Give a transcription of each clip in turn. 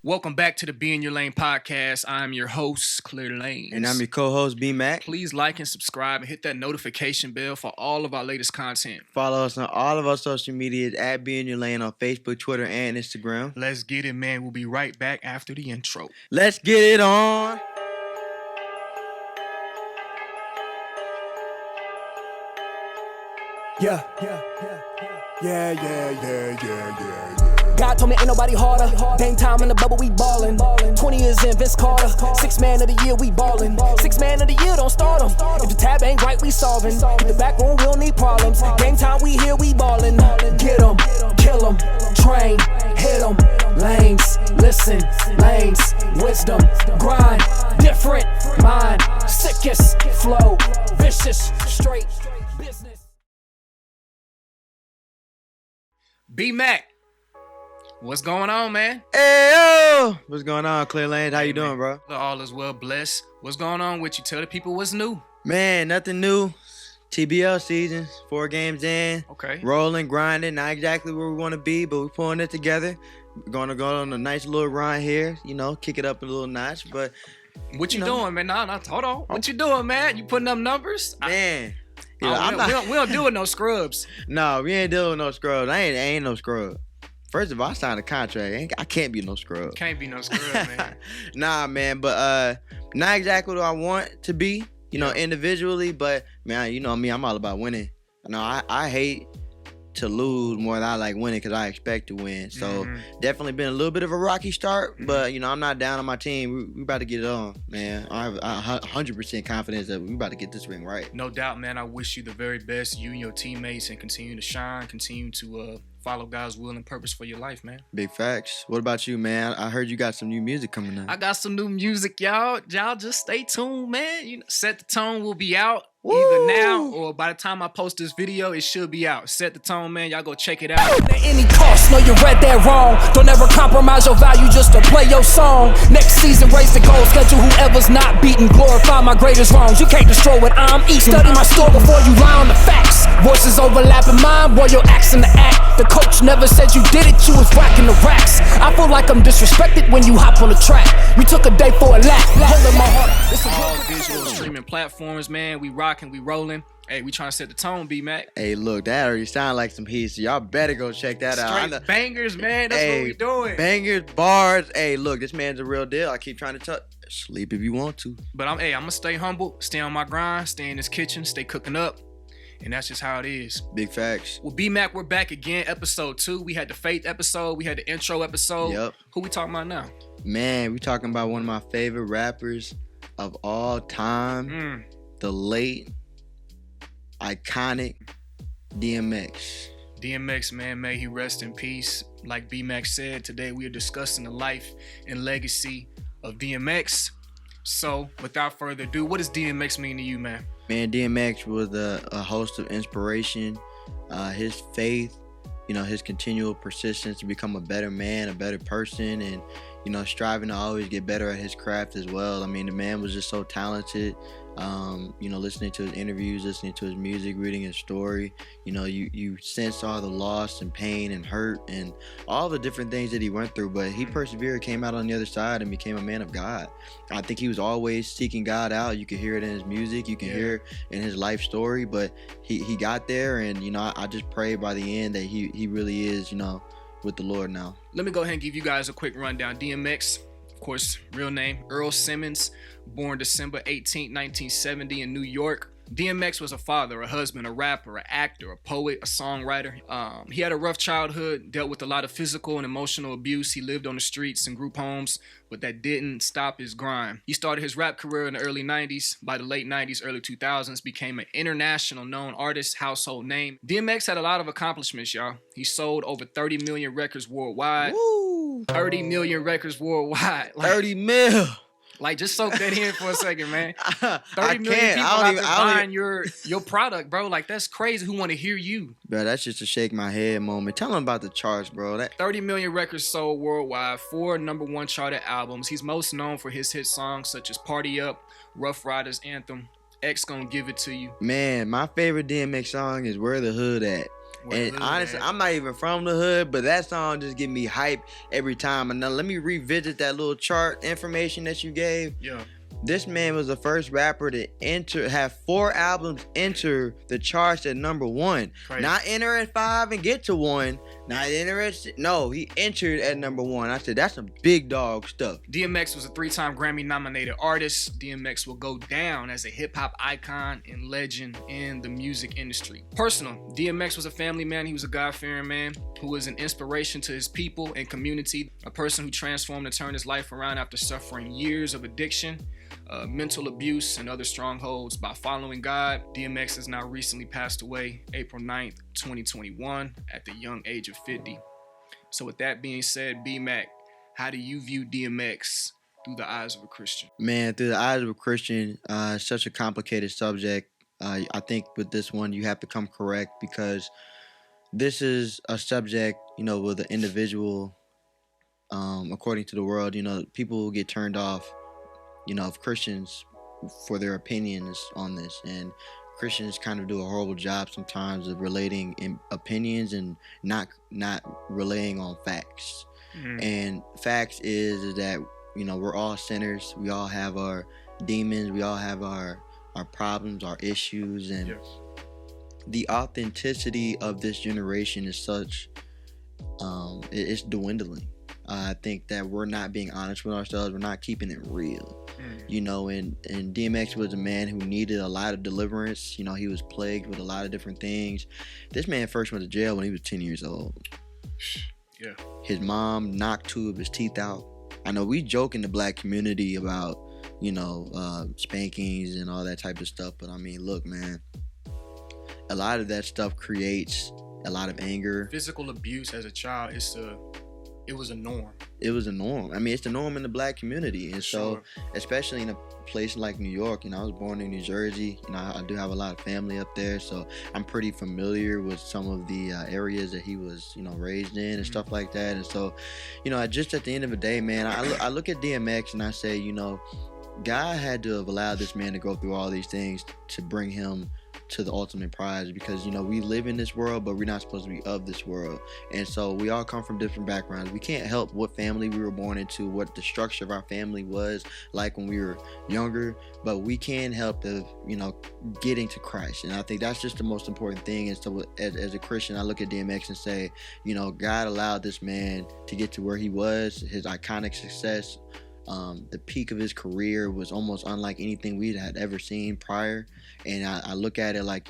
Welcome back to the Be in Your Lane podcast. I'm your host, Clearlanes. And I'm your co-host, B-Mac. Please like and subscribe and hit that notification bell for all of our latest content. Follow us on all of our social medias at Be in Your Lane on Facebook, Twitter, and Instagram. Let's get it, man. We'll be right back after the intro. Let's get it on. Yeah. God told me ain't nobody harder. Dame time in the bubble, we ballin'. 20 years in, Vince Carter. 6th man of the year, we ballin'. 6th man of the year, don't start 'em. If the tab ain't right, we solvin'. Hit the back room, we don't need problems. Game time, we here, we ballin'. Get 'em, kill 'em, train, hit 'em. Lanes, listen, lanes, wisdom, grind, different mind, sickest flow, vicious, straight business. B-Mac, what's going on, man? Hey, yo! What's going on, Clearlanes? How you doing, bro? All is well, blessed. What's going on with you? Tell the people what's new. Man, nothing new. TBL season, 4 games in. Okay. Rolling, grinding, not exactly where we want to be, but we're pulling it together. We're going to go on a nice little run here, kick it up a little notch. But what you doing, man? Nah, hold on. What you doing, man? You putting up numbers? Man. We don't deal with no scrubs. No, we ain't dealing with no scrubs. I ain't no scrub. First of all, I signed a contract. I can't be no scrub. Can't be no scrub, man. Nah, man, but not exactly what I want to be, individually. But man, you know me, I'm all about winning. I hate to lose more than I like winning because I expect to win. So definitely been a little bit of a rocky start, but I'm not down on my team. We about to get it on, man. I have 100% confidence that we about to get this ring right. No doubt, man. I wish you the very best, you and your teammates, and continue to shine, continue to follow God's will and purpose for your life, man. Big facts. What about you, man? I heard you got some new music coming out. I got some new music, y'all. Y'all just stay tuned, man. Set the Tone will be out. Woo! Either now or by the time I post this video, it should be out. Set the Tone, man. Y'all go check it out. At any cost, know you read that wrong. Don't ever compromise your value just to play your song. Next season, raise the goal. Schedule whoever's not beaten. Glorify my greatest wrongs. You can't destroy what I'm eating. Study my store before you lie on the facts. Voices overlapping mine, boy, your acts in the act. The coach never said you did it, you was racking the racks. I feel like I'm disrespected when you hop on the track. We took a day for a lap. Holding my heart. All digital streaming platforms, man. We rocking, we rolling. Hey, we trying to set the tone, B-Mac. Hey, look, that already sound like some heat, so y'all better go check that out. Straight bangers, man. That's what we doing. Bangers, bars. Hey, look, this man's a real deal. I keep trying to sleep if you want to. But I'm gonna stay humble, stay on my grind, stay in this kitchen, stay cooking up. And that's just how it is. Big facts. Well, B-Mac, we're back again, episode 2. We had the Faith episode. We had the intro episode. Yep. Who we talking about now? Man, we talking about one of my favorite rappers of all time. The late, iconic DMX. DMX, man, may he rest in peace. Like B-Mac said, today we are discussing the life and legacy of DMX. So, without further ado, what does DMX mean to you, man? Man, DMX was a host of inspiration. His faith, his continual persistence to become a better man, a better person, and, striving to always get better at his craft as well. I mean, the man was just so talented. Listening to his interviews, listening to his music, reading his story, you sense all the loss and pain and hurt and all the different things that he went through, but he persevered, came out on the other side and became a man of God. I think he was always seeking God out. You can hear it in his music, you can hear it in his life story, but he got there, and I just pray by the end that he really is, with the Lord now. Let me go ahead and give you guys a quick rundown. DMX, of course, real name Earl Simmons, born December 18, 1970 in New York. DMX was a father, a husband, a rapper, an actor, a poet, a songwriter. He had a rough childhood, dealt with a lot of physical and emotional abuse. He lived on the streets and group homes, but that didn't stop his grind. He started his rap career in the early 90s. By the late 90s, early 2000s, became an international known artist, household name. DMX had a lot of accomplishments, y'all. He sold over 30 million records worldwide. Woo! 30 million records worldwide. 30 mil! Like, just soak that in for a second, man. 30 I million can't. people out there buying your product, bro. Like, that's crazy. Who want to hear you? Bro, that's just a shake my head moment. Tell him about the charts, bro. 30 million records sold worldwide, 4 #1 charted albums. He's most known for his hit songs such as Party Up, Rough Riders Anthem, X Gon' Give It To You. Man, my favorite DMX song is Where the Hood At. Where And honestly, I'm not even from the hood, but that song just give me hype every time. And now let me revisit that little chart information that you gave. Yeah. This man was the first rapper to have 4 albums enter the charts at number 1. Crazy. Not enter at 5 and get to 1. Not enter at 6. No, he entered at number 1. I said, that's some big dog stuff. DMX was a 3-time Grammy-nominated artist. DMX will go down as a hip-hop icon and legend in the music industry. Personal, DMX was a family man. He was a God-fearing man who was an inspiration to his people and community, a person who transformed and turned his life around after suffering years of addiction, mental abuse, and other strongholds. By following God, DMX has now recently passed away April 9th, 2021 at the young age of 50. So with that being said, B-Mac, how do you view DMX through the eyes of a Christian? Man, through the eyes of a Christian, such a complicated subject. I think with this one, you have to come correct because this is a subject, with an individual, according to the world, people will get turned off, of Christians for their opinions on this. And Christians kind of do a horrible job sometimes of relating in opinions and not relaying on facts. Mm-hmm. And facts is that, we're all sinners. We all have our demons. We all have our problems, our issues. And the authenticity of this generation is such, it's dwindling. I think that we're not being honest with ourselves. We're not keeping it real. And DMX was a man who needed a lot of deliverance. He was plagued with a lot of different things. This man first went to jail when he was 10 years old. Yeah. His mom knocked 2 of his teeth out. I know we joke in the black community about, spankings and all that type of stuff. But I mean, look, man, a lot of that stuff creates a lot of anger. Physical abuse as a child it was a norm. It was a norm. I mean, it's the norm in the black community. And so, especially in a place like New York, I was born in New Jersey. I do have a lot of family up there. So I'm pretty familiar with some of the areas that he was, raised in and stuff like that. And so, just at the end of the day, man, I look at DMX and I say, God had to have allowed this man to go through all these things to bring him to the ultimate prize, because we live in this world, but we're not supposed to be of this world. And so we all come from different backgrounds. We can't help what family we were born into, what the structure of our family was like when we were younger, but we can help the getting to Christ. And I think that's just the most important thing. And so as a Christian, I look at DMX and say, God allowed this man to get to where he was, his iconic success. The peak of his career was almost unlike anything we had ever seen prior. And I look at it like,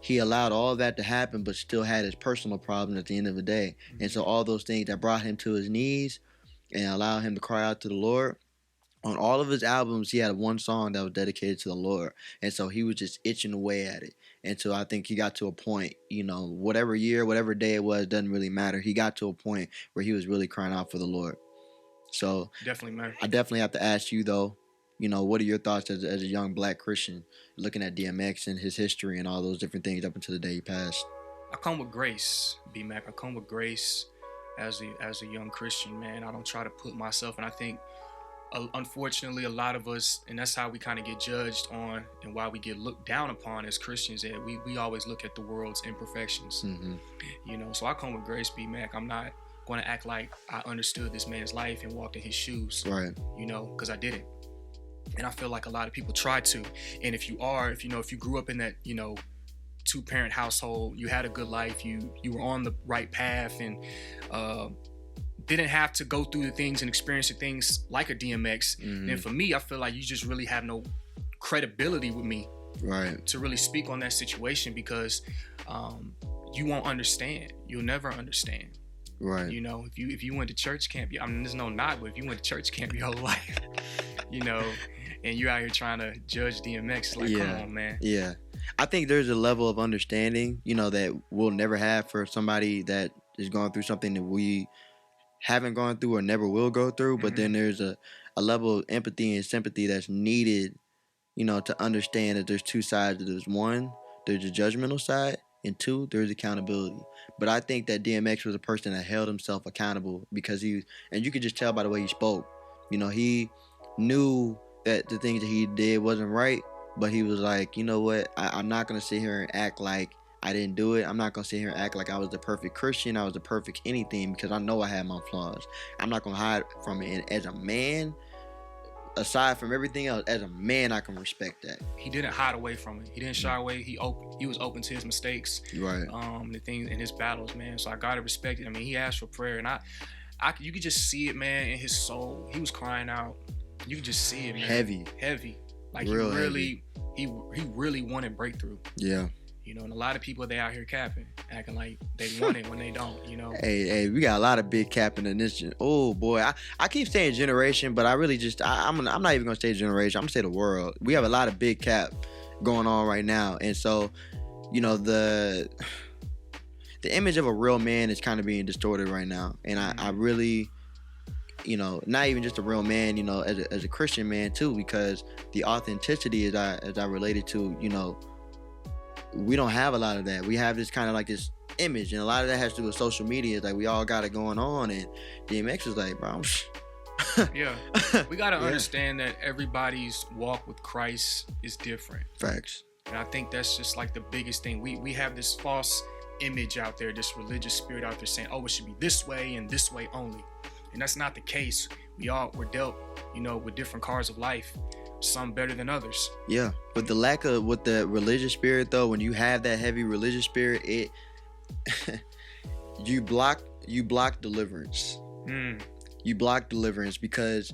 he allowed all of that to happen, but still had his personal problems at the end of the day. And so all those things that brought him to his knees and allowed him to cry out to the Lord, on all of his albums, he had one song that was dedicated to the Lord. And so he was just itching away at it. And so I think he got to a point, whatever year, whatever day it was, doesn't really matter. He got to a point where he was really crying out for the Lord. So definitely, man. I definitely have to ask you, though, what are your thoughts as a young black Christian looking at DMX and his history and all those different things up until the day he passed? I come with grace, B-Mac. I come with grace as a young Christian, man. I don't try to put myself, and I think, unfortunately, a lot of us, and that's how we kind of get judged on and why we get looked down upon as Christians, that we always look at the world's imperfections. Mm-hmm. So I come with grace, B-Mac. I'm not going to act like I understood this man's life and walked in his shoes, right? Because I didn't. And I feel like a lot of people try to. And if you grew up in that, 2-parent household, you had a good life, you were on the right path, and didn't have to go through the things and experience the things like a DMX. Mm-hmm. And for me, I feel like you just really have no credibility with me, right, to really speak on that situation, because you won't understand. You'll never understand. Right. If you went to church camp, there's no knock, but if you went to church camp your whole life, and you're out here trying to judge DMX, like, come on, man. Yeah. I think there's a level of understanding, that we'll never have for somebody that is going through something that we haven't gone through or never will go through. But then there's a level of empathy and sympathy that's needed, to understand that there's 2 sides. There's one, there's the judgmental side, and 2, there's accountability. But I think that DMX was a person that held himself accountable, because and you could just tell by the way he spoke. He knew that the things that he did wasn't right, but he was like, you know what, I'm not going to sit here and act like I didn't do it. I'm not gonna sit here and act like I was the perfect Christian. I was the perfect anything, because I know I had my flaws. I'm not gonna hide from it. And as a man, aside from everything else, as a man, I can respect that. He didn't hide away from it. He didn't shy away. He was open to his mistakes. Right. The things in his battles, man. So I gotta respect it. I mean, he asked for prayer, and you could just see it, man, in his soul. He was crying out. You could just see it, man. Heavy. Like Real he really wanted breakthrough. Yeah. You know, and a lot of people, they out here capping, acting like they want it when they don't, you know. Hey, we got a lot of big capping in this. Oh boy, I keep saying generation, but I really just I'm not even gonna say generation. I'm gonna say the world. We have a lot of big cap going on right now, and so, you know, the image of a real man is kind of being distorted right now, and I really, you know, not even just a real man, you know, as a Christian man too, because the authenticity as I related to, you know, we don't have a lot of that. We have this kind of like this image, and a lot of that has to do with social media. Like, we all got it going on, and DMX was like, bro, yeah, we got to understand that everybody's walk with Christ is different. Facts. And I think that's just like the biggest thing. We have this false image out there, this religious spirit out there saying, oh, it should be this way and this way only. And that's not the case. We're dealt, you know, with different cards of life. Some better than others. Yeah, but with the religious spirit though, when you have that heavy religious spirit, it you block deliverance. You block deliverance, because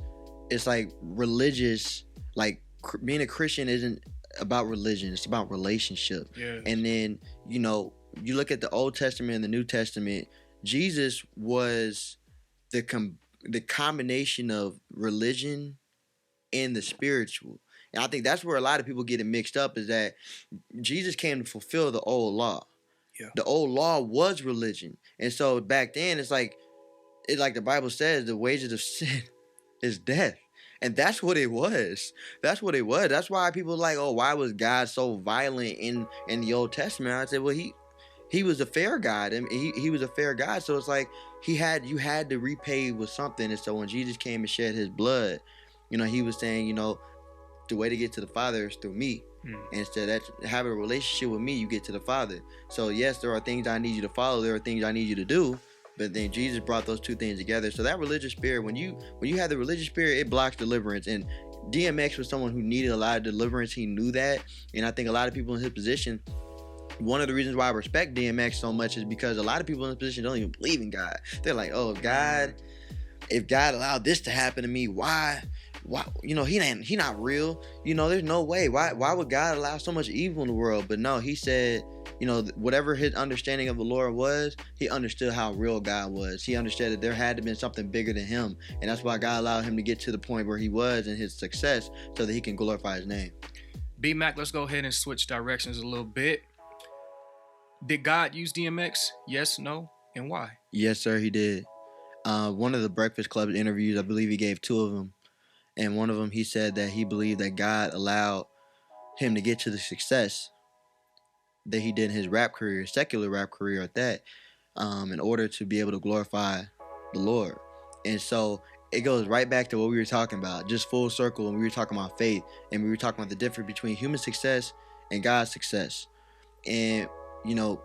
it's like religious, like being a Christian isn't about religion, it's about relationship. Yeah. And then, you know, you look at the Old Testament and the New Testament, Jesus was the combination of religion and the spiritual. And I think that's where a lot of people get it mixed up, is that Jesus came to fulfill the old law. Yeah. The old law was religion. And so back then, it's like the Bible says, the wages of sin is death. And that's what it was. That's what it was. That's why people are like, oh, why was God so violent in the Old Testament? I said, well, he was a fair God. I mean, he was a fair God. So it's like you had to repay with something. And so when Jesus came and shed his blood, you know, he was saying, you know, the way to get to the Father is through me. And so that having a relationship with me, you get to the Father. So yes, there are things I need you to follow. There are things I need you to do. But then Jesus brought those two things together. So that religious spirit, when you have the religious spirit, it blocks deliverance. And DMX was someone who needed a lot of deliverance. He knew that. And I think a lot of people in his position, one of the reasons why I respect DMX so much is because a lot of people in his position don't even believe in God. They're like, oh, if God allowed this to happen to me, why, you know, he not real. You know, there's no way. Why would God allow so much evil in the world? But no, he said, you know, whatever his understanding of the Lord was, he understood how real God was. He understood that there had to be something bigger than him. And that's why God allowed him to get to the point where he was in his success, so that he can glorify his name. B-Mac, let's go ahead and switch directions a little bit. Did God use DMX? Yes, no, and why? Yes, sir, he did. One of the Breakfast Club interviews, I believe he gave 2 of them. And one of them, he said that he believed that God allowed him to get to the success that he did in his rap career, secular rap career at that, in order to be able to glorify the Lord. And so it goes right back to what we were talking about, just full circle when we were talking about faith, and we were talking about the difference between human success and God's success. And, you know,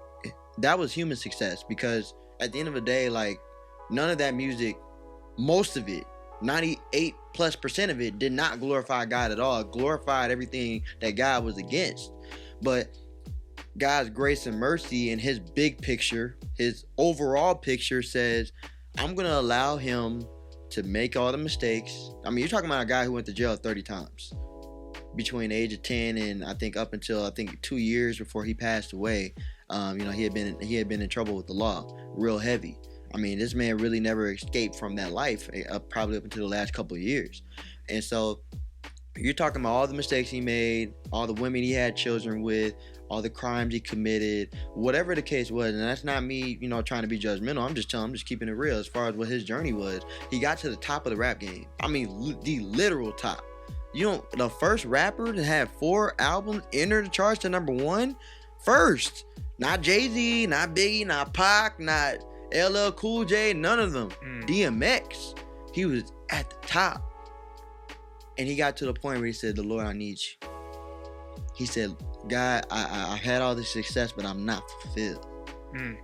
that was human success, because at the end of the day, like, none of that music, most of it, 98+% of it, did not glorify God at all. It glorified everything that God was against. But God's grace and mercy and his big picture, his overall picture, says, I'm going to allow him to make all the mistakes. I mean, you're talking about a guy who went to jail 30 times between the age of 10 and I think up until 2 years before he passed away. You know, he had been in trouble with the law, real heavy. I mean, this man really never escaped from that life, probably up until the last couple of years. And so you're talking about all the mistakes he made, all the women he had children with, all the crimes he committed, whatever the case was. And that's not me, you know, trying to be judgmental. I'm just keeping it real as far as what his journey was. He got to the top of the rap game. I mean, the literal top. The first rapper to have 4 albums enter the charts to #1 first. Not Jay-Z, not Biggie, not Pac, not LL Cool J, none of them. DMX, he was at the top. And he got to the point where he said, the Lord, I need you. he said, God, I've had all this success, but I'm not fulfilled.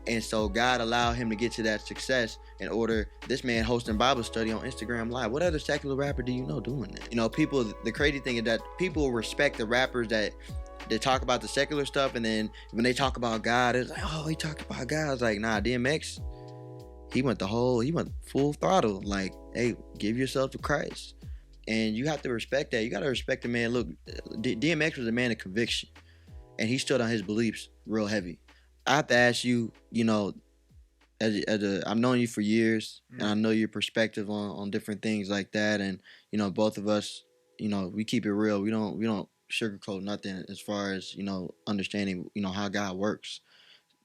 And so God allowed him to get to that success in order. This man hosting Bible study on Instagram Live. What other secular rapper do you know doing that? You know, people, the crazy thing is that people respect the rappers that they talk about the secular stuff, and then when they talk about God, it's like, oh, he talked about God. It's like, nah, DMX, he went full throttle. Like, hey, give yourself to Christ. And you have to respect that. You got to respect the man. Look, DMX was a man of conviction, and he stood on his beliefs real heavy. I have to ask you, you know, I've known you for years, and I know your perspective on different things like that. And, you know, both of us, you know, we keep it real. We don't sugarcoat nothing as far as, you know, understanding, you know, how God works.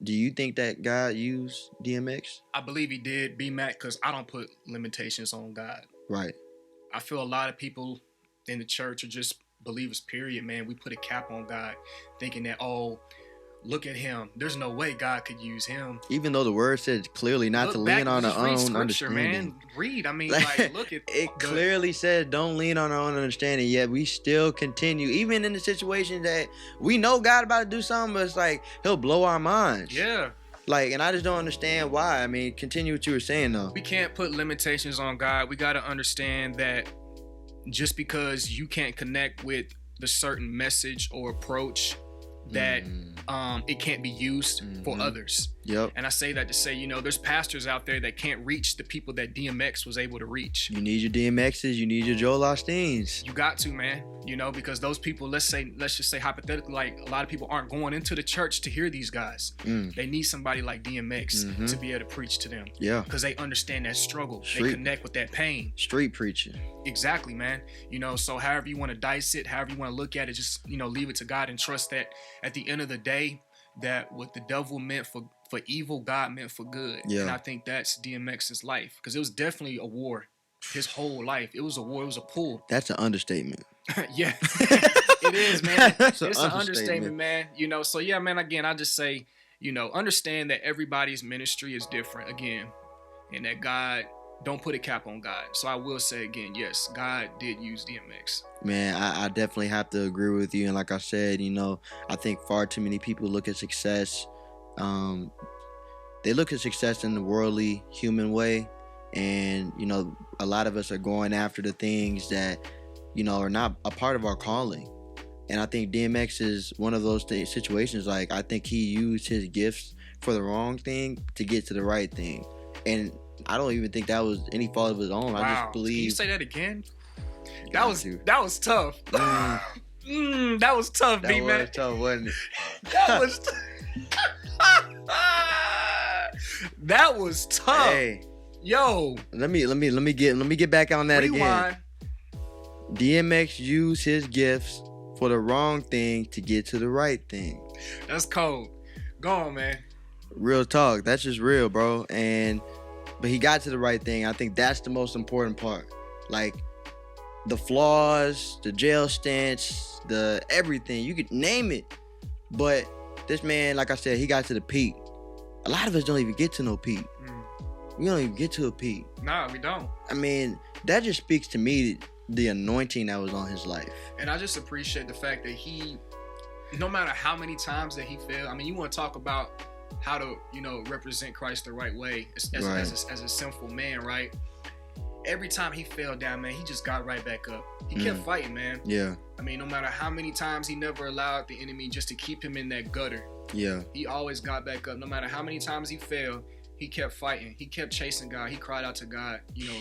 Do you think that God used DMX? I believe he did, B-Mac, because I don't put limitations on God. Right. I feel a lot of people in the church are just believers, period, man. We put a cap on God, thinking that, oh, look at him. There's no way God could use him. Even though the word says clearly not to lean on our own understanding. Man. Read. I mean, like, look at it. Clearly says don't lean on our own understanding. Yet we still continue, even in the situation that we know God about to do something, but it's like he'll blow our minds. Yeah. Like, and I just don't understand why. I mean, continue what you were saying though. We can't put limitations on God. We got to understand that just because you can't connect with the certain message or approach, that it can't be used for others. Yep. And I say that to say, you know, there's pastors out there that can't reach the people that DMX was able to reach. You need your DMXs, you need your Joel Osteens. You got to, man. You know, because those people, let's just say hypothetically, like a lot of people aren't going into the church to hear these guys. They need somebody like DMX to be able to preach to them. Yeah. Because they understand that struggle. They connect with that pain. Street preaching. Exactly, man. You know, so however you want to dice it, however you want to look at it, just, you know, leave it to God and trust that at the end of the day, that what the devil meant for evil, God meant for good. Yeah. And I think that's DMX's life, because it was definitely a war. His whole life, it was a war. It was a pull. That's an understatement. Yeah, it is, man. It's an understatement, man. You know, so yeah, man. Again, I just say, you know, understand that everybody's ministry is different. Again, and that God, don't put a cap on God. So I will say again, yes, God did use DMX. Man, I definitely have to agree with you. And like I said, you know, I think far too many people look at success. They look at success in the worldly, human way. And, you know, a lot of us are going after the things that, you know, are not a part of our calling. And I think DMX is one of those situations. Like, I think he used his gifts for the wrong thing to get to the right thing. And I don't even think that was any fault of his own. Wow. I just believe. Can you say that again? That was tough. That was tough, B-Man. That was tough, wasn't it? That was that was tough. Hey, yo, let me get back on that rewind. Again. DMX used his gifts for the wrong thing to get to the right thing. That's cold. Go on, man. Real talk. That's just real, bro. But he got to the right thing. I think that's the most important part. Like, the flaws, the jail stints, the everything. You could name it. But this man, like I said, he got to the peak. A lot of us don't even get to no peak. We don't even get to a peak. Nah, we don't. I mean, that just speaks to me the anointing that was on his life. And I just appreciate the fact that he, no matter how many times that he failed, I mean, you want to talk about how to, you know, represent Christ the right way as a sinful man, right? Every time he fell down, man, he just got right back up. He kept fighting, man. Yeah. I mean, no matter how many times, he never allowed the enemy just to keep him in that gutter. Yeah. He always got back up. No matter how many times he failed, he kept fighting. He kept chasing God. He cried out to God, you know,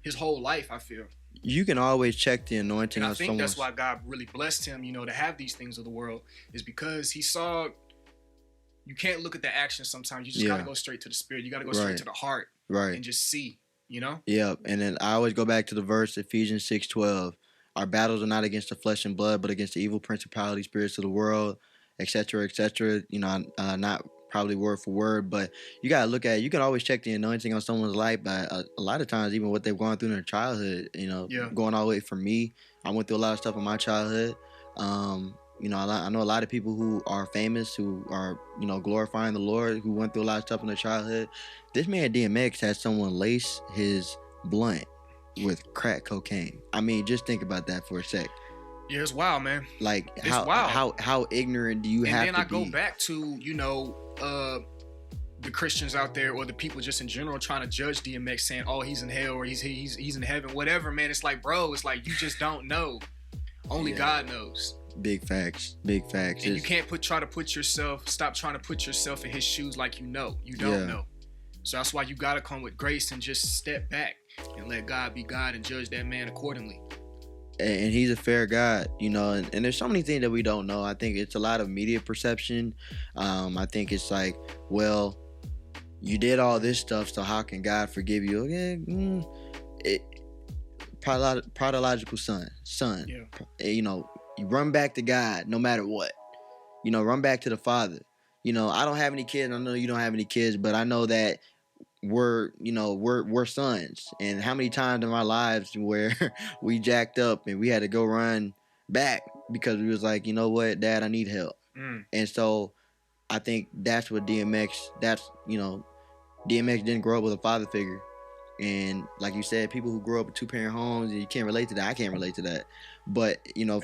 his whole life, I feel. You can always check the anointing and on someone. I think that's why God really blessed him, you know, to have these things of the world, is because he saw, you can't look at the action sometimes. You just got to go straight to the spirit. You got to go straight to the heart. Right. And just see, you know? Yeah. And then I always go back to the verse, Ephesians 6:12. Our battles are not against the flesh and blood, but against the evil principalities, spirits of the world, etc., etc. You know, not probably word for word, but you got to look at it. You can always check the anointing on someone's life, but a lot of times, even what they've gone through in their childhood, you know, going all the way from me, I went through a lot of stuff in my childhood. You know, I know a lot of people who are famous, who are, you know, glorifying the Lord, who went through a lot of stuff in their childhood. This man DMX had someone lace his blunt with crack cocaine. I mean, just think about that for a sec. Yeah, it's wild, man. Like It's wild. how ignorant do you have to be? And then I go back to, the Christians out there or the people just in general trying to judge DMX, saying, oh, he's in hell or he's in heaven, whatever, man. It's like, bro, it's like you just don't know. Only God knows. Big facts. And you can't stop trying to put yourself in his shoes like you know. You don't know. So that's why you gotta come with grace and just step back and let God be God and judge that man accordingly. And he's a fair God, and there's so many things that we don't know. I think it's a lot of media perception. I think it's like, well, you did all this stuff, so how can God forgive you? Prodigal son. Yeah. You run back to God no matter what. Run back to the Father. I don't have any kids. I know you don't have any kids, but I know that we're sons. And how many times in our lives where we jacked up and we had to go run back because we was like, you know what, Dad, I need help. And so I think that's what DMX didn't grow up with a father figure. And like you said, people who grow up in 2-parent homes, you can't relate to that. I can't relate to that. But,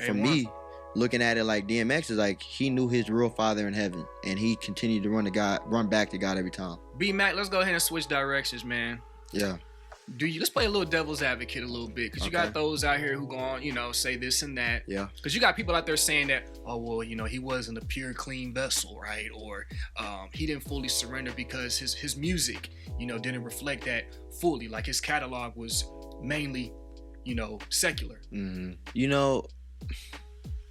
for me, looking at it like DMX is like, he knew his real father in heaven, and he continued to run back to God every time. B-Mac, let's go ahead and switch directions, man. Yeah. Let's play a little devil's advocate a little bit, because you got those out here who go on, say this and that. Yeah. Because you got people out there saying that, oh, well, he wasn't a pure, clean vessel, right? Or he didn't fully surrender because his music, didn't reflect that fully. Like his catalog was mainly, secular. Mm-hmm.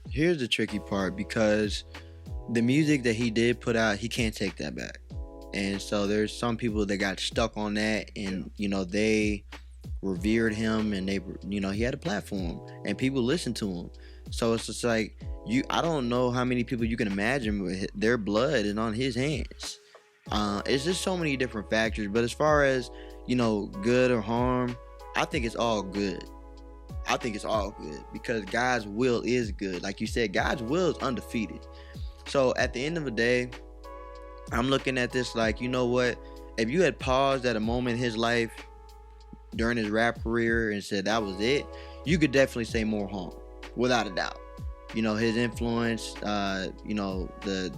Here's the tricky part, because the music that he did put out, he can't take that back. And so there's some people that got stuck on that, and they revered him, and they he had a platform and people listened to him. So it's just like, I don't know how many people you can imagine with their blood is on his hands. It's just so many different factors. But as far as good or harm, I think it's all good. Because God's will is good. Like you said, God's will is undefeated. So at the end of the day, I'm looking at this like, you know what? If you had paused at a moment in his life during his rap career and said that was it, you could definitely say more harm, without a doubt. His influence, the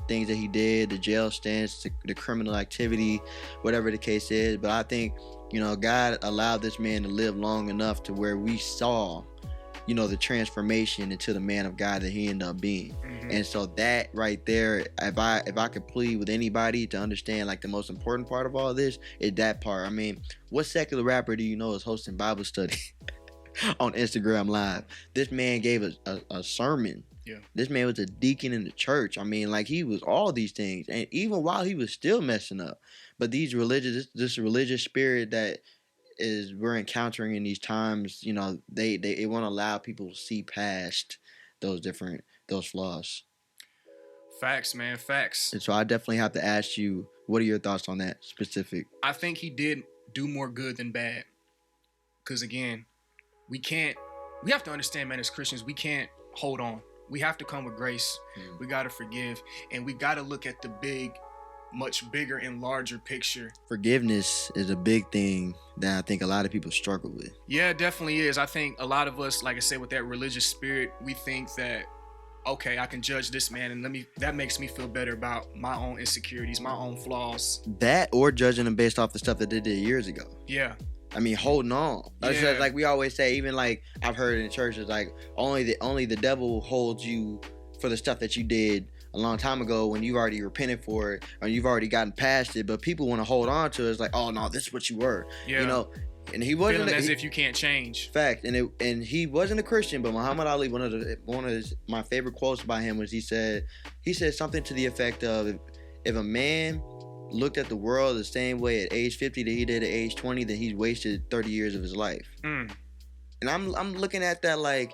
things that he did, the jail stints, the criminal activity, whatever the case is. But I think, God allowed this man to live long enough to where we saw, the transformation into the man of God that he ended up being. Mm-hmm. And so that right there, if I could plead with anybody to understand, like, the most important part of all this is that part. I mean, what secular rapper do you know is hosting Bible study on Instagram Live? This man gave a sermon. Yeah. This man was a deacon in the church. I mean, like, he was all these things, and even while he was still messing up. But this religious spirit that we're encountering in these times, they won't allow people to see past those flaws. Facts, man, facts. And so I definitely have to ask you, what are your thoughts on that specific? I think he did do more good than bad. Because again, we have to understand, man, as Christians, we can't hold on. We have to come with grace. We got to forgive. And we got to look at the much bigger and larger picture. Forgiveness is a big thing that I think a lot of people struggle with. Yeah, it definitely is. I think a lot of us, like I said, with that religious spirit, we think that, okay, I can judge this man, and that makes me feel better about my own insecurities, my own flaws. That, or judging them based off the stuff that they did years ago. Yeah. I mean, holding on. Yeah. Like we always say, even like I've heard in churches, like only the devil holds you for the stuff that you did a long time ago when you've already repented for it or you've already gotten past it. But people want to hold on to it. It's like, oh no, this is what you were. Yeah. And he wasn't feeling as if you can't change. Fact, and he wasn't a Christian, but Muhammad Ali, one of my favorite quotes by him was he said something to the effect of, if a man looked at the world the same way at age 50 that he did at age 20, then he's wasted 30 years of his life. And I'm looking at that like,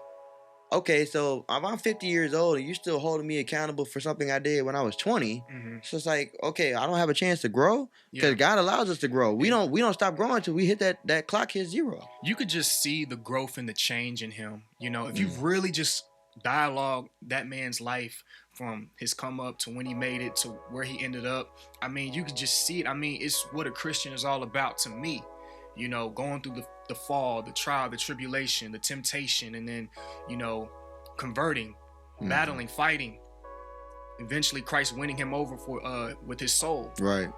okay, so if I'm 50 years old and you're still holding me accountable for something I did when I was 20, so it's like, okay, I don't have a chance to grow because God allows us to grow. We don't stop growing until we hit that clock hits zero. You could just see the growth and the change in him. If you really just dialogue that man's life from his come up to when he made it to where he ended up, I mean, you could just see it. I mean, it's what a Christian is all about to me. Going through the fall, the trial, the tribulation, the temptation, and then, converting, battling, fighting. Eventually, Christ winning him over for with his soul. Right.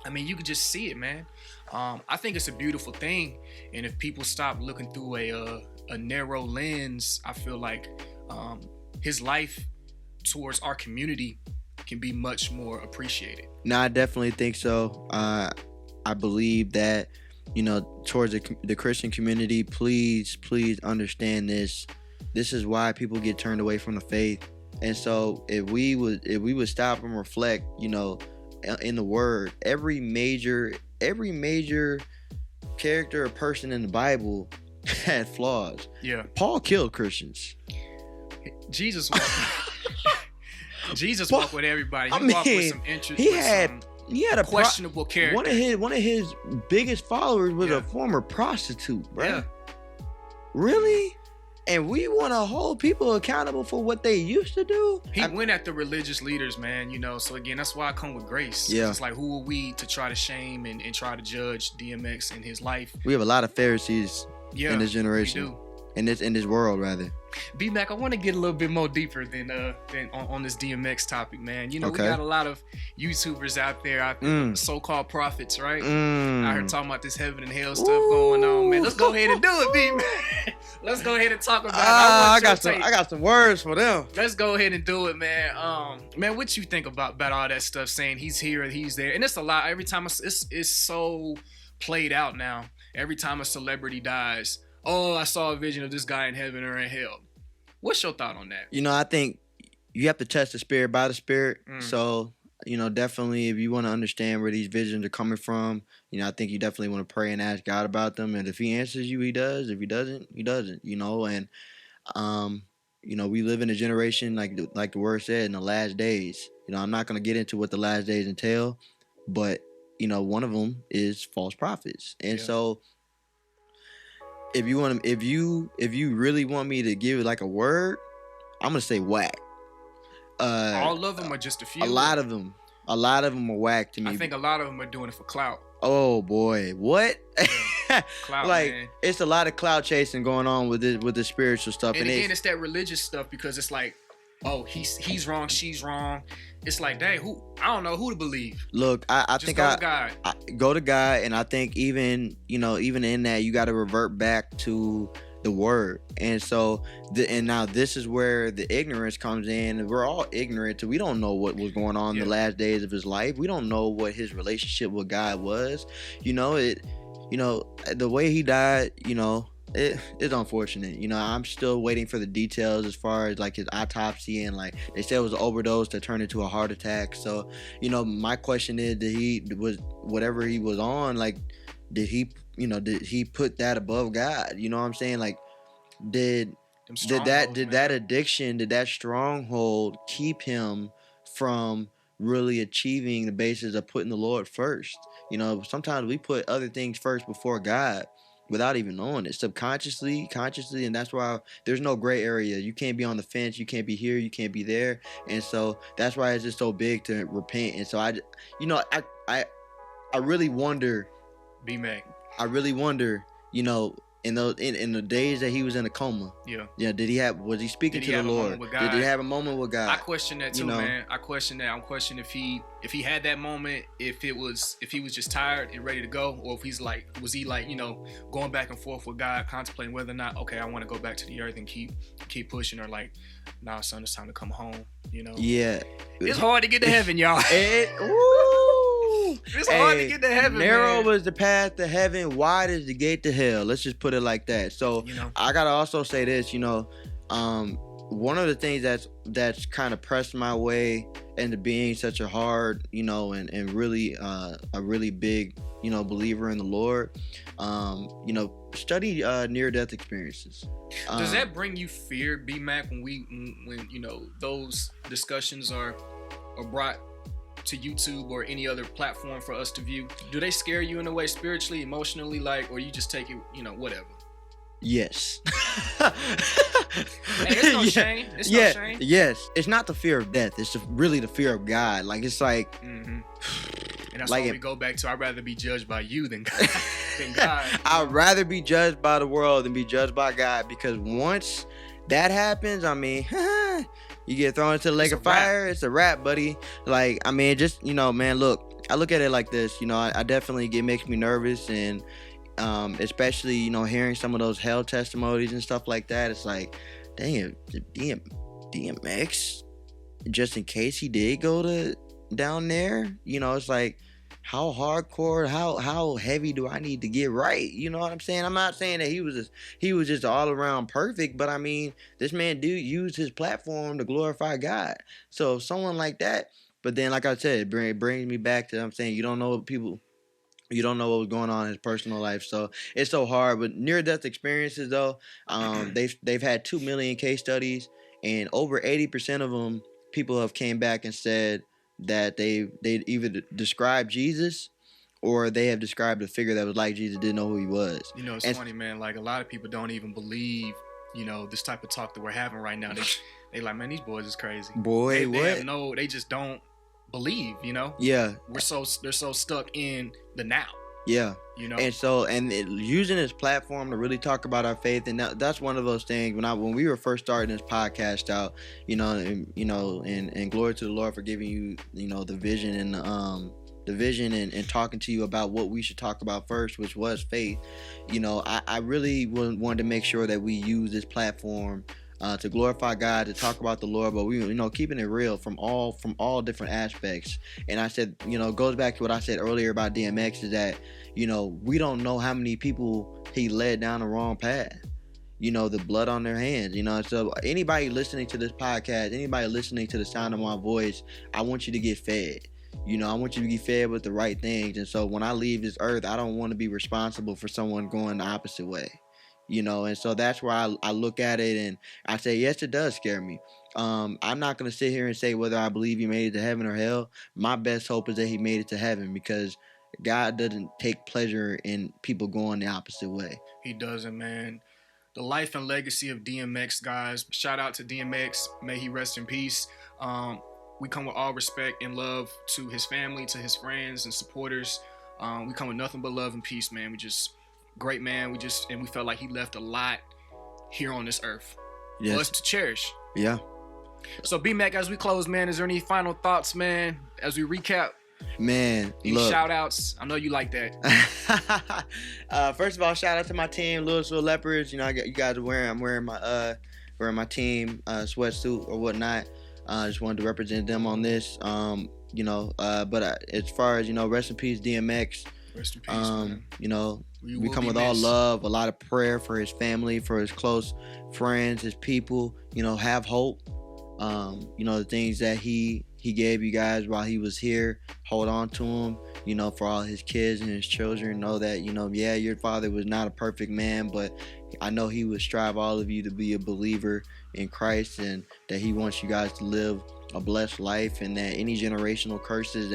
I mean, you could just see it, man. I think it's a beautiful thing, and if people stop looking through a narrow lens, I feel like his life towards our community can be much more appreciated. No, I definitely think so. I believe that, you know, towards the Christian community, please understand this. This is why people get turned away from the faith. And so if we would stop and reflect, you know, in the Word, every major character or person in the Bible had flaws. Yeah. Paul killed Christians. Jesus walked with everybody. He walked with some interest. He had a questionable character. One of his biggest followers was a former prostitute, bro. Yeah. Really? And we want to hold people accountable for what they used to do? He went at the religious leaders, man, you know. So again, that's why I come with grace. Yeah. It's like, who are we to try to shame and try to judge DMX and his life? We have a lot of Pharisees in this generation. We do. In this world, rather. B-Mac, I want to get a little bit more deeper than on this DMX topic, man. You know, we got a lot of YouTubers out there, so-called prophets, right? Out here talking about this heaven and hell stuff going on, man. Let's go ahead and do it, B-Mac. Let's go ahead and talk about it. I got some words for them. Let's go ahead and do it, man. Man, what you think about all that stuff? Saying he's here, he's there, and it's a lot. Every time it's so played out now. Every time a celebrity dies, I saw a vision of this guy in heaven or in hell. What's your thought on that? You know, I think you have to test the spirit by the spirit. So, you know, definitely if you want to understand where these visions are coming from, you know, I think you definitely want to pray and ask God about them. And if he answers you, he does. If he doesn't, he doesn't, you know. And, you know, we live in a generation, like the word said, in the last days. You know, I'm not going to get into what the last days entail, but, you know, one of them is false prophets. And so if you really want me to give like a word, I'm gonna say whack. All of them are just a few. A lot of them are whack to me. I think a lot of them are doing it for clout. Oh boy, what? Yeah. Clout, like, man. It's a lot of clout chasing going on with the spiritual stuff. And again, it's that religious stuff, because it's like, oh, he's wrong, she's wrong. It's like, dang, I don't know who to believe. Look, I think go to God. Go to God, and I think even in that, you got to revert back to the word. And so, and now this is where the ignorance comes in. We're all ignorant. We don't know what was going on in the last days of his life. We don't know what his relationship with God was. You know, the way he died, you know, it's unfortunate. You know, I'm still waiting for the details as far as like his autopsy, and like they said it was an overdose that turned into a heart attack. So, you know, my question is, whatever he was on, like, did he put that above God? You know what I'm saying? Like, did that addiction, did that stronghold keep him from really achieving the basis of putting the Lord first? You know, sometimes we put other things first before God without even knowing it, consciously, and that's why there's no gray area. You can't be on the fence, you can't be here, you can't be there, and so that's why it's just so big to repent. And so I really wonder, B-Mac. I really wonder, you know, in the days that he was in a coma. Yeah. Was he speaking to the Lord? Did he have a moment with God? I question that too, man. I question that. I'm questioning if he had that moment, if he was just tired and ready to go, or if was he like, you know, going back and forth with God, contemplating whether or not, okay, I want to go back to the earth and keep pushing, or like, nah, son, it's time to come home. You know? Yeah. It's hard to get to heaven, y'all. It's hard to get to heaven. Narrow man. is the path to heaven, wide is the gate to hell. Let's just put it like that. So, you know, I gotta also say this, you know, one of the things that's kind of pressed my way into being such a hard, you know, and really a really big, you know, believer in the Lord, you know, study near-death experiences. Does that bring you fear, B-Mac, when you know those discussions are brought to YouTube or any other platform for us to view? Do they scare you in a way, spiritually, emotionally, like, or you just take it, you know, whatever? Yes. Hey, it's no shame. It's no shame. Yes. It's not the fear of death. It's really the fear of God. Like, it's like, and that's like why we go back to, I'd rather be judged by you than God. I'd rather be judged by the world than be judged by God, because once that happens, I mean, you get thrown into the lake of fire. It's a wrap, buddy. Like, I mean, just, you know, man, look, I look at it like this. You know, I definitely makes me nervous, and especially, you know, hearing some of those hell testimonies and stuff like that. It's like, dang it, DMX, just in case he did go to down there, you know, it's like, how hardcore, how heavy do I need to get right? You know what I'm saying? I'm not saying that he was just all around perfect, but I mean, this man do use his platform to glorify God. So if someone like that, but then like I said, it brings me back to, I'm saying, you don't know what was going on in his personal life. So it's so hard. But near-death experiences, though, they've had 2 million case studies, and over 80% of them, people have came back and said that they either described Jesus or they have described a figure that was like Jesus, didn't know who he was. You know, it's funny, man. Like, a lot of people don't even believe, you know, this type of talk that we're having right now. They like, man, these boys is crazy. Boy, they just don't believe, you know? Yeah. They're so stuck in the now. Yeah. You know? And using this platform to really talk about our faith, and that's one of those things when we were first starting this podcast out, and glory to the Lord for giving you, you know, the vision and talking to you about what we should talk about first, which was faith. You know, I really wanted to make sure that we use this platform to glorify God, to talk about the Lord, but we, you know, keeping it real from all different aspects. And I said, you know, it goes back to what I said earlier about DMX, is that, you know, we don't know how many people he led down the wrong path. You know, the blood on their hands, you know. So anybody listening to this podcast, anybody listening to the sound of my voice, I want you to get fed. You know, I want you to be fed with the right things. And so when I leave this earth, I don't want to be responsible for someone going the opposite way. You know, and so that's where I look at it, and I say, yes, it does scare me. I'm not going to sit here and say whether I believe he made it to heaven or hell. My best hope is that he made it to heaven, because God doesn't take pleasure in people going the opposite way. He doesn't, man. The life and legacy of DMX, guys. Shout out to DMX. May he rest in peace. We come with all respect and love to his family, to his friends and supporters. We come with nothing but love and peace, man. Great man. We felt like he left a lot here on this earth for us to cherish. Yeah. So B-Mac, as we close, man, is there any final thoughts, man, as we recap? Man, any shout outs? I know you like that. First of all, shout out to my team, Louisville Leopards. You know, you guys are I'm wearing my team sweatsuit or whatnot. I just wanted to represent them on this. But as far as, you know, rest in peace, DMX. Rest in peace, man. You know, we come with all love, a lot of prayer for his family, for his close friends, his people. You know, have hope. You know, the things that he gave you guys while he was here, hold on to him. You know, for all his kids and his children, know that, you know, yeah, your father was not a perfect man, but I know he would strive all of you to be a believer in Christ, and that he wants you guys to live a blessed life, and that any generational curses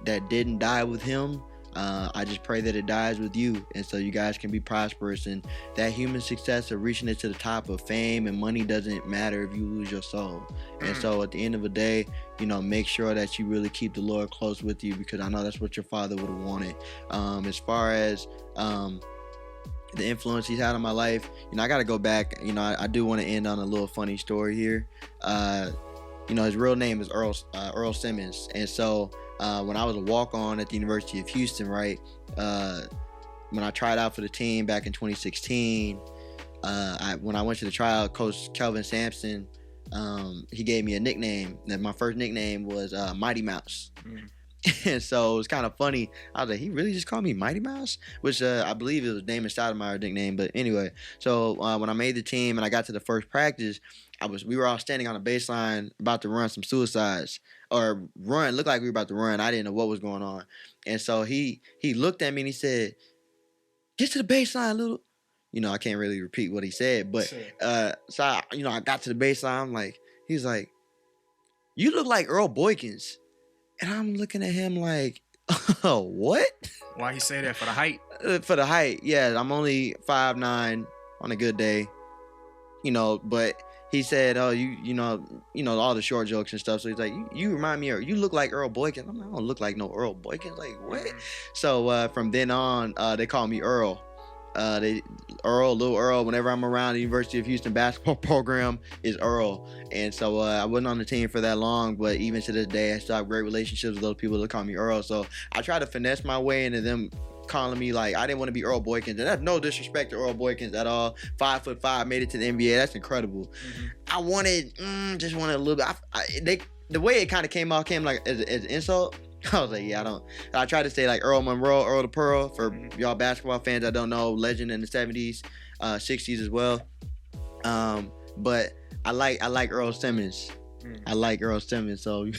that didn't die with him, I just pray that it dies with you, and so you guys can be prosperous, and that human success of reaching it to the top of fame and money doesn't matter if you lose your soul. And so at the end of the day, you know, make sure that you really keep the Lord close with you, because I know that's what your father would have wanted. As far as the influence he's had on my life, you know, I got to go back. You know, I do want to end on a little funny story here. You know, his real name is Earl Simmons, and so when I was a walk-on at the University of Houston, right, when I tried out for the team back in 2016, when I went to the tryout, Coach Kelvin Sampson, he gave me a nickname. And my first nickname was Mighty Mouse. And so it was kind of funny. I was like, he really just called me Mighty Mouse? Which I believe it was Damon Stoudemire nickname. But anyway, so when I made the team and I got to the first practice, we were all standing on a baseline about to run some suicides. Or run, looked like we were about to run. I didn't know what was going on. And so he looked at me and he said, "Get to the baseline, little." You know, I can't really repeat what he said, but so I got to the baseline. He's like, "You look like Earl Boykins." And I'm looking at him like, what? Why he say that? For the height? For the height, yeah. I'm only 5'9" on a good day, you know. But he said, "Oh, you know all the short jokes and stuff." So he's like, "You remind me, or you look like Earl Boykins." I'm like, "I don't look like no Earl Boykins." Like, what? So from then on, they call me Earl. Lil Earl, whenever I'm around the University of Houston basketball program, is Earl. And so I wasn't on the team for that long, but even to this day, I still have great relationships with those people that call me Earl. So I try to finesse my way into them calling me, like, I didn't want to be Earl Boykins, and that's no disrespect to Earl Boykins at all. 5'5", made it to the NBA. That's incredible. Mm-hmm. I wanted, just wanted a little bit. The way it kind of came like as an insult. I was like, yeah, I tried to say like Earl Monroe, Earl the Pearl, for y'all basketball fans that don't know, legend in the 70s, 60s as well. But I like Earl Simmons. I like Earl Simmons. So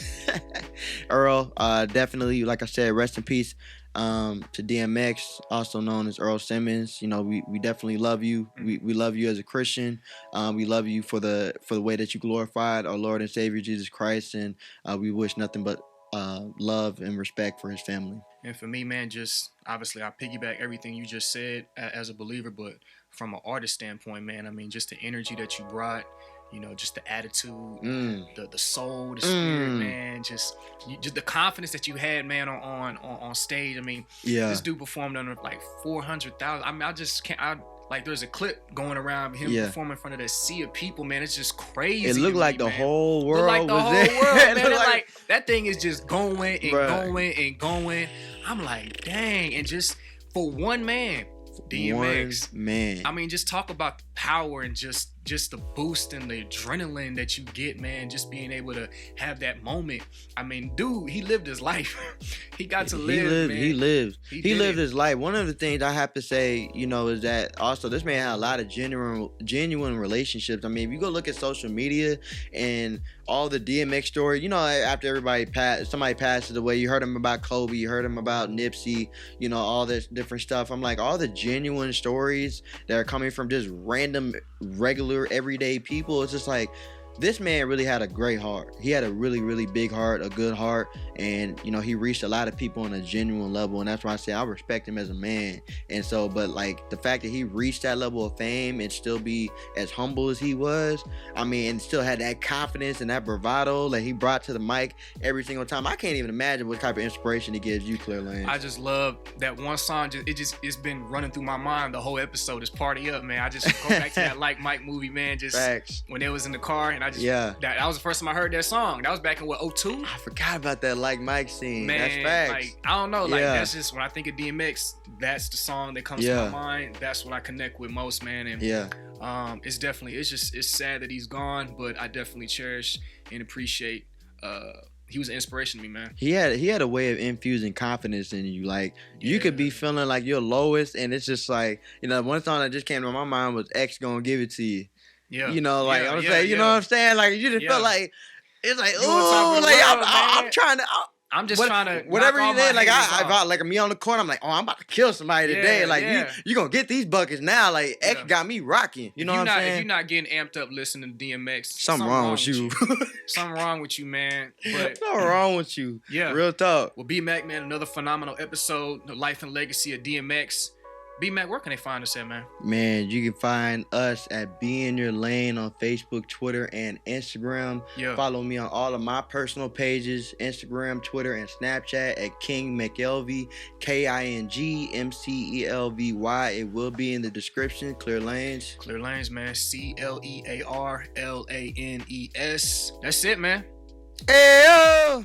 Earl, definitely, like I said, rest in peace to DMX, also known as Earl Simmons. You know, we definitely love you. We love you as a Christian. We love you for the way that you glorified our Lord and Savior Jesus Christ, and we wish nothing but love and respect for his family. And for me, man, just obviously I piggyback everything you just said as a believer, but from an artist standpoint, man, I mean, just the energy that you brought, you know, just the attitude, the soul, the spirit, man, just the confidence that you had, man, on stage. I mean, this dude performed under like 400,000. I mean, I just can't. Like, there's a clip going around him performing in front of that sea of people, man. It's just crazy. It looked like the whole world was there. Looked like the whole world, man. Like, that thing is just going and going and going. I'm like, dang. And just for one man, DMX. One man. I mean, just talk about the power and just the boost and the adrenaline that you get, man, just being able to have that moment. I mean, dude, he lived his life. He got to live, man. He lived his life. One of the things I have to say, you know, is that also this man had a lot of genuine relationships. I mean, if you go look at social media and all the DMX story, you know, after somebody passes away, you heard him about Kobe, you heard him about Nipsey, you know, all this different stuff. I'm like, all the genuine stories that are coming from just random, regular, everyday people, it's just like, this man really had a great heart. He had a really, really big heart, a good heart, and, you know, he reached a lot of people on a genuine level, and that's why I say I respect him as a man. And so, but like, the fact that he reached that level of fame and still be as humble as he was, I mean, and still had that confidence and that bravado that he brought to the mic every single time. I can't even imagine what type of inspiration he gives you, Clearlanes. I just love that one song. It's been running through my mind the whole episode. Is Party Up, man. I just go back to that Like Mike movie, man. Just Facts. When they was in the car, and that was the first time I heard that song. That was back in what, 2002? I forgot about that Like Mike scene. Man, that's facts. Like, I don't know, like, that's just, when I think of DMX, that's the song that comes to my mind. That's what I connect with most, man. And it's definitely, it's sad that he's gone, but I definitely cherish and appreciate. He was an inspiration to me, man. He had a way of infusing confidence in you. Like, you could be feeling like you're lowest, and it's just like, you know, one song that just came to my mind was X Gonna Give It To You. Yeah. You know, like, I'm saying, you know what I'm saying? Like, you just felt like, it's like, ooh, like, I'm trying to. I'm just trying to whatever you did. Like, I like me on the court. I'm like, oh, I'm about to kill somebody today. Like, you gonna get these buckets now. Like, X got me rocking. You know what I'm saying? If you're not getting amped up listening to DMX, something wrong with you. Something wrong with you, man. But something wrong with you. Yeah, real talk. Well, B-Mac, man, another phenomenal episode, the life and legacy of DMX. B-Mac, where can they find us at, man? Man, you can find us at Be In Your Lane on Facebook, Twitter, and Instagram. Yeah. Follow me on all of my personal pages, Instagram, Twitter, and Snapchat at King McElvey, KingMcelvy. It will be in the description. Clearlanes. Clearlanes, man. CLEARLANES. That's it, man. Hey,